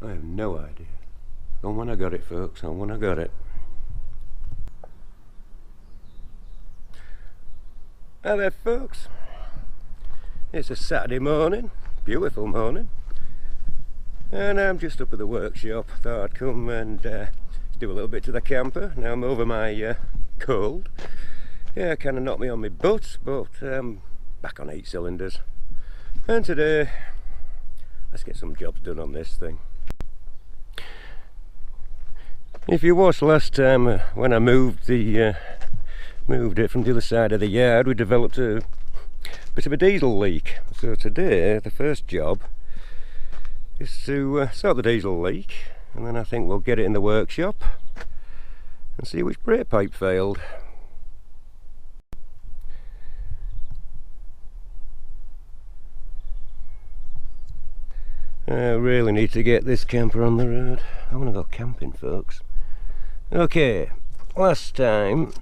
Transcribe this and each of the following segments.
I have no idea. And when I got it, folks, and when I got it. Hi there, folks. It's a Saturday morning, beautiful morning, and I'm just up at the workshop. Thought I'd come and do a little bit to the camper. Now I'm over my cold. Yeah, kind of knocked me on my butt, but back on 8 cylinders. And today, let's get some jobs done on this thing. If you watched last time when I moved it from the other side of the yard, we developed a bit of a diesel leak. So today the first job is to sort the diesel leak, and then I think we'll get it in the workshop and see which brake pipe failed. I really need to get this camper on the road. I want to go camping, folks. Okay, last time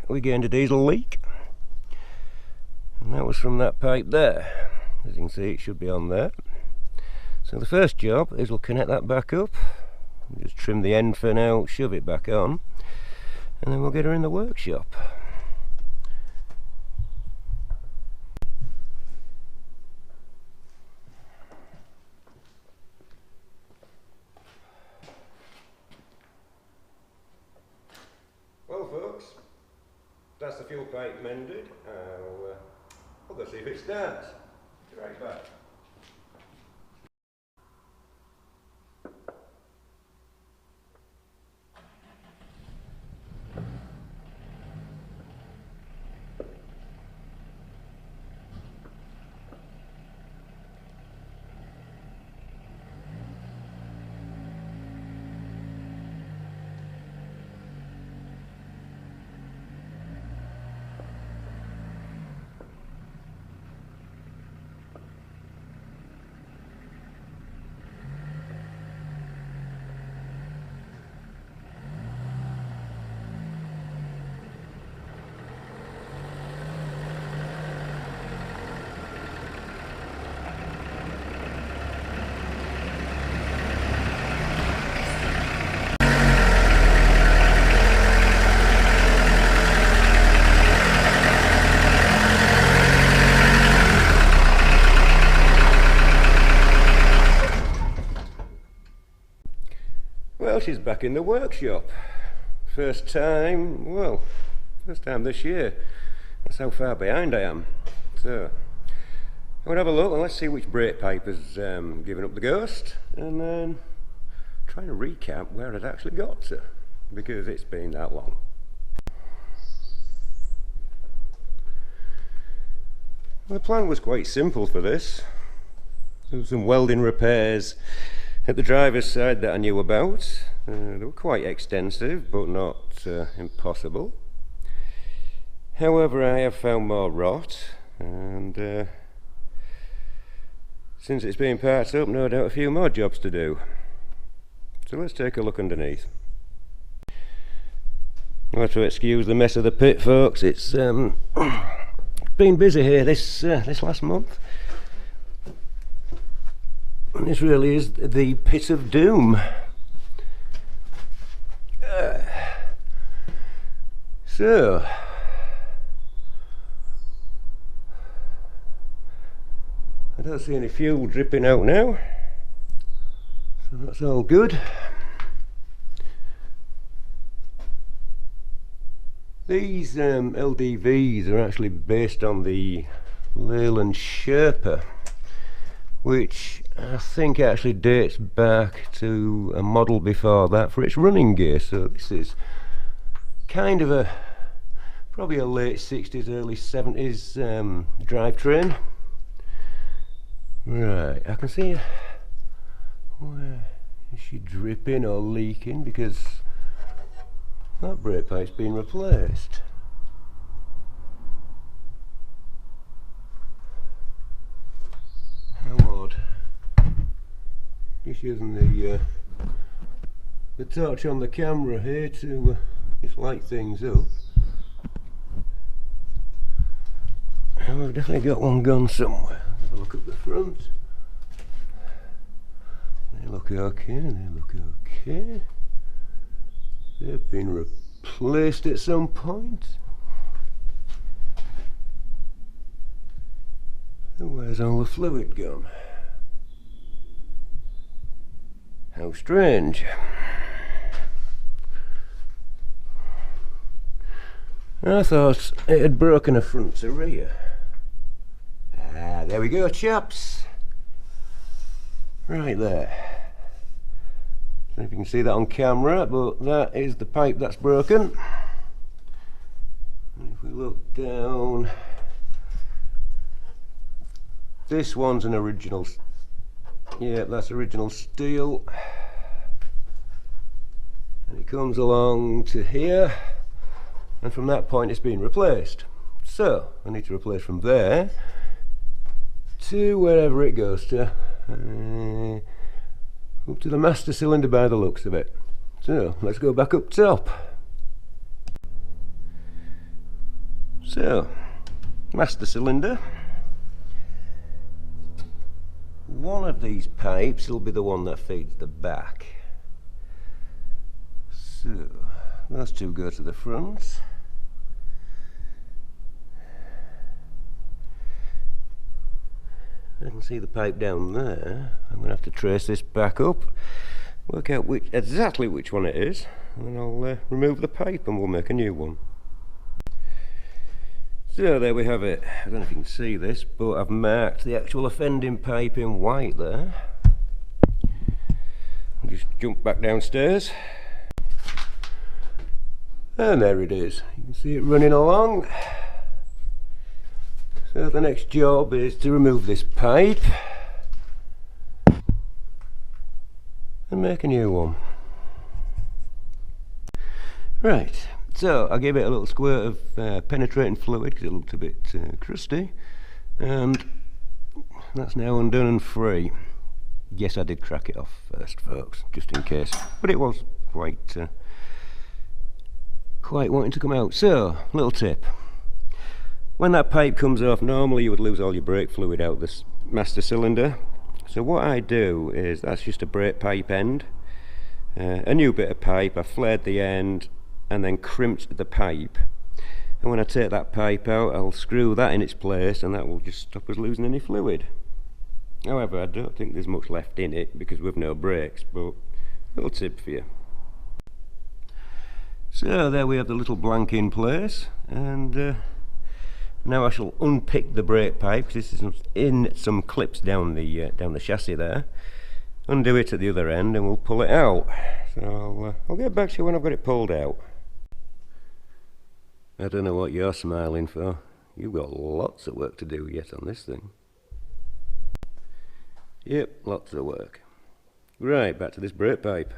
we gained a diesel leak, and that was from that pipe there. As you can see, it should be on there. So the first job is we'll connect that back up, just trim the end for now, shove it back on, and then we'll get her in the workshop. Well, folks, that's the fuel pipe mended. I'll go see if it starts. Be right back. Well, she's back in the workshop. First time this year. That's how far behind I am. So, I'm going to have a look and let's see which brake pipe has given up the ghost, and then try to recap where it actually got to, because it's been that long. The plan was quite simple for this. There were some welding repairs at the driver's side that I knew about. They were quite extensive, but not impossible. However, I have found more rot, and since it's been parts up, no doubt a few more jobs to do. So let's take a look underneath. You'll have to excuse the mess of the pit, folks. It's been busy here this last month. This really is the pit of doom. So, I don't see any fuel dripping out now, so that's all good. These LDVs are actually based on the Leyland Sherpa, which I think actually dates back to a model before that for its running gear. So this is kind of probably a late 60s, early 70s drivetrain. Right, I can see where is she dripping or leaking, because that brake pipe's been replaced. How odd. Just using the torch on the camera here to just light things up. And we've definitely got one gone somewhere. Have a look at the front. They look okay, they look okay. They've been replaced at some point. And where's all the fluid gone? How strange. I thought it had broken a front to rear. Ah, there we go, chaps. Right there. I don't know if you can see that on camera, but that is the pipe that's broken. And if we look down, this one's an original. Yeah, that's original steel. And it comes along to here, and from that point it's been replaced. So I need to replace from there to wherever it goes to, up to the master cylinder by the looks of it. So let's go back up top. So, master cylinder. One of these pipes will be the one that feeds the back. So, those two go to the front. I can see the pipe down there. I'm going to have to trace this back up, work out exactly which one it is, and then I'll remove the pipe and we'll make a new one. So there we have it. I don't know if you can see this, but I've marked the actual offending pipe in white there. I'll just jump back downstairs. And there it is. You can see it running along. So the next job is to remove this pipe and make a new one. Right. So I gave it a little squirt of penetrating fluid because it looked a bit crusty, and that's now undone and free. Yes, I did crack it off first, folks, just in case, but it was quite wanting to come out. So, little tip: when that pipe comes off, normally you would lose all your brake fluid out of this master cylinder. So what I do is, that's just a brake pipe end, a new bit of pipe. I flared the end and then crimped the pipe, and when I take that pipe out, I'll screw that in its place, and that will just stop us losing any fluid. However, I don't think there's much left in it because we've no brakes, but a little tip for you. So there we have the little blank in place, and now I shall unpick the brake pipe, because this is in some clips down the chassis there. Undo it at the other end and we'll pull it out. So I'll get back to you when I've got it pulled out. I don't know what you're smiling for. You've got lots of work to do yet on this thing. Yep, lots of work. Right, back to this brake pipe.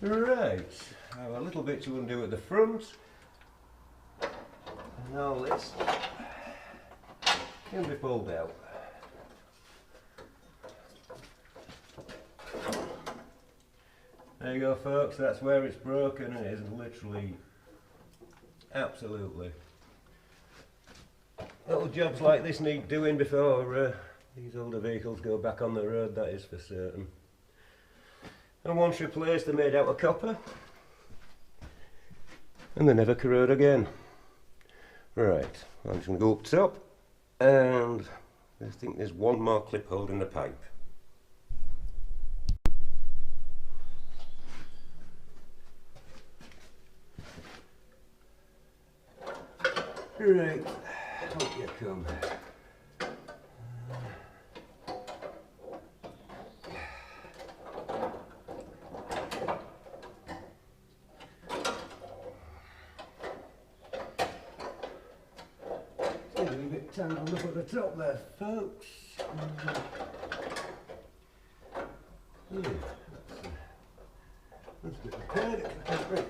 Right, I have a little bit to undo at the front, and all this can be pulled out. There you go, folks, that's where it's broken, and it is literally, absolutely. Little jobs like this need doing before these older vehicles go back on the road, that is for certain. And once replaced, they're made out of copper, and they never corrode again. Right, I'm just going to go up top, and I think there's one more clip holding the pipe. Right, up you come. It's a little bit tangled up at the top there, folks. Yeah, let's get repaired if we can reach.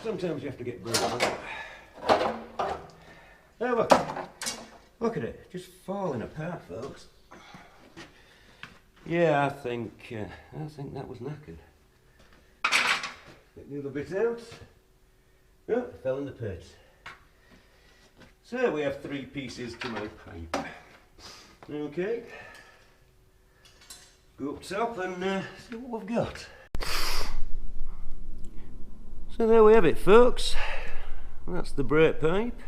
Sometimes you have to get brave. Oh, look at it, just falling apart, folks. Yeah, I think that was knackered. Get the other bit out. Oh, it fell in the pit. So we have 3 pieces to my pipe. Okay. Go up top and see what we've got. So there we have it, folks. That's the brake pipe.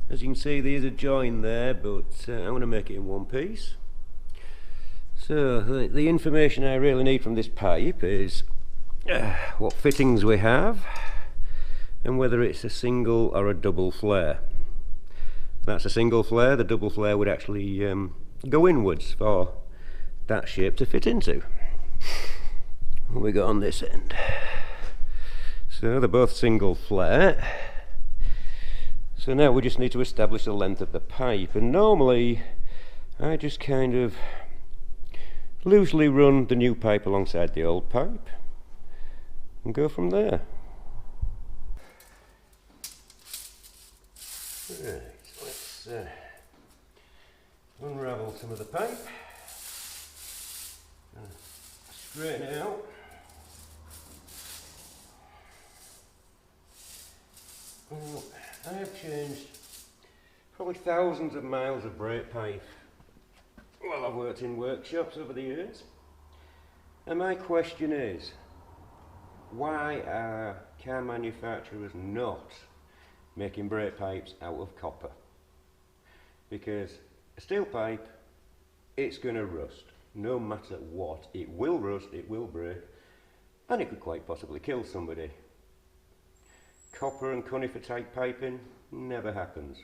As you can see, there's a join there, but I'm going to make it in one piece. So the information I really need from this pipe is what fittings we have and whether it's a single or a double flare. If that's a single flare, the double flare would actually go inwards for that shape to fit into. What we got on this end? So they're both single flare. So now we just need to establish the length of the pipe, and normally I just kind of loosely run the new pipe alongside the old pipe and go from there. Right, let's unravel some of the pipe, straighten it out. Well, I have changed probably thousands of miles of brake pipe while I've worked in workshops over the years, and my question is, why are car manufacturers not making brake pipes out of copper? Because a steel pipe, it's going to rust no matter what. It will rust, it will break, and it could quite possibly kill somebody. Copper and conifer type piping never happens,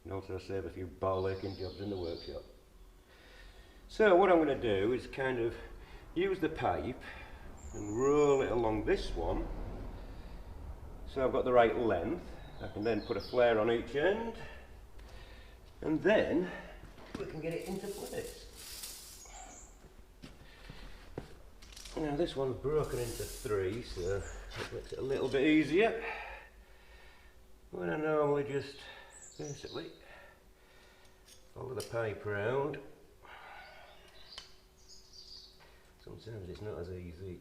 and also save a few ball aching jobs in the workshop. So what I'm going to do is kind of use the pipe and roll it along this one so I've got the right length. I can then put a flare on each end and then we can get it into place. Now this one's broken into 3, so it makes it a little bit easier. When I normally just basically follow the pipe round. Sometimes it's not as easy.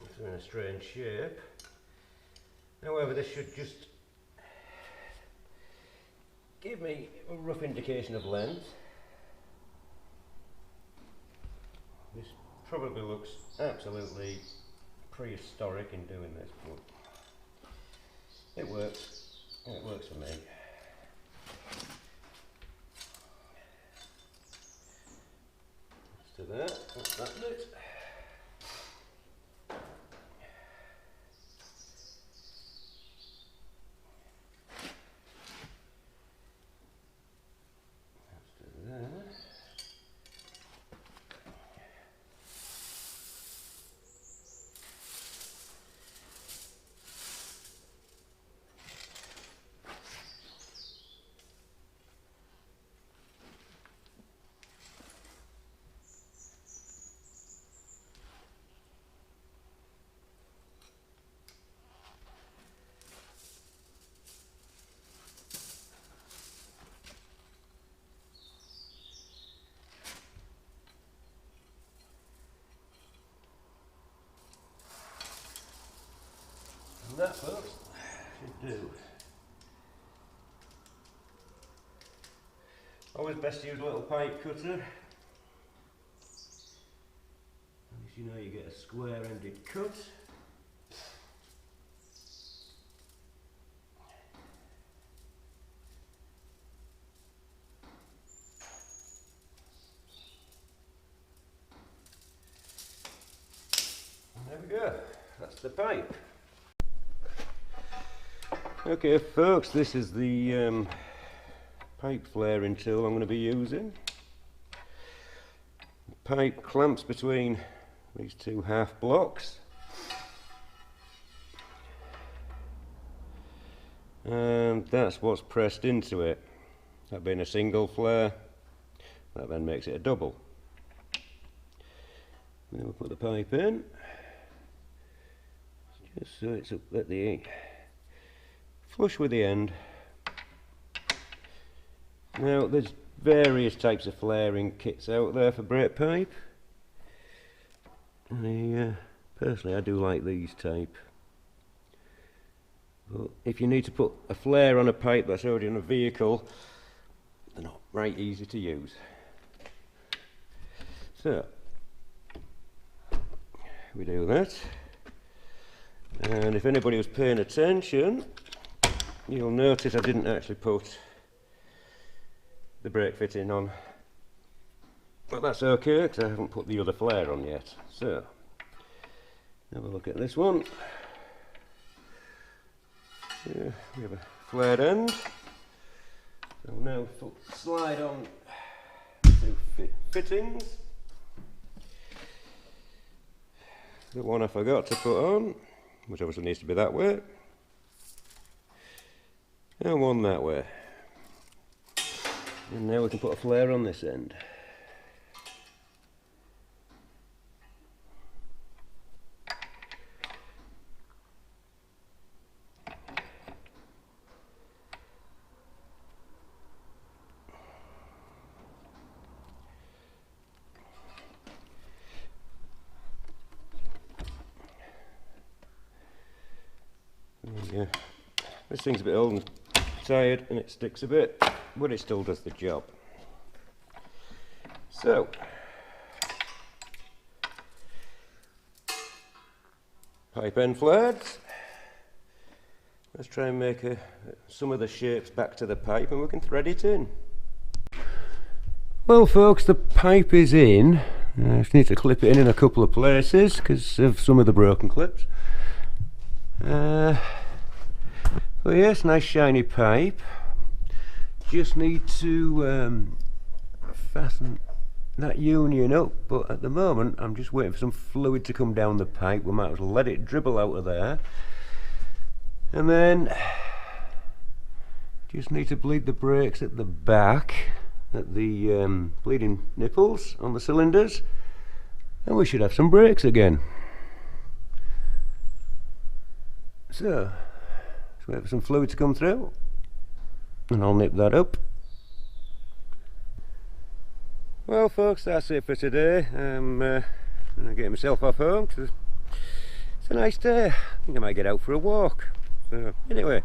It's in a strange shape. However, this should just give me a rough indication of length. This probably looks absolutely prehistoric in doing this, but it works. It works for me. To that, that's that bit. That's to that. That, folks, should do. Always best to use a little pipe cutter. At least you know you get a square-ended cut. And there we go. That's the pipe. Okay, folks, this is the pipe flaring tool I'm going to be using. The pipe clamps between these two half blocks, and that's what's pressed into it. That being a single flare, that then makes it a double. Then we'll put the pipe in, just so it's up at the flush with the end. Now there's various types of flaring kits out there for brake pipe. Personally I do like these type. But if you need to put a flare on a pipe that's already on a vehicle, they're not right easy to use. So we do that, and if anybody was paying attention, you'll notice I didn't actually put the brake fitting on, but that's okay because I haven't put the other flare on yet. So have a look at this one. Yeah, we have a flared end, so now slide on two fittings. The one I forgot to put on, which obviously needs to be that way, and one that way. And now we can put a flare on this end. Yeah, this thing's a bit old and tired and it sticks a bit, but it still does the job. So pipe end flared. Let's try and make some of the shapes back to the pipe and we can thread it in. Well folks, the pipe is in. I just need to clip it in a couple of places because of some of the broken clips. Well, yes, nice shiny pipe. Just need to fasten that union up, but at the moment I'm just waiting for some fluid to come down the pipe. We might as well let it dribble out of there, and then just need to bleed the brakes at the back, at the bleeding nipples on the cylinders, and we should have some brakes again. So let's wait for some fluid to come through and I'll nip that up. Well folks, that's it for today. I'm gonna get myself off home because it's a nice day. I think I might get out for a walk. So anyway,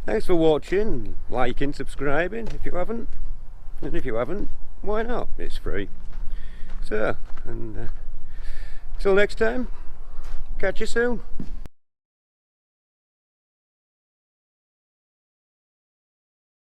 thanks for watching, liking, subscribing if you haven't, and if you haven't, why not? It's free. So, and till next time, catch you soon.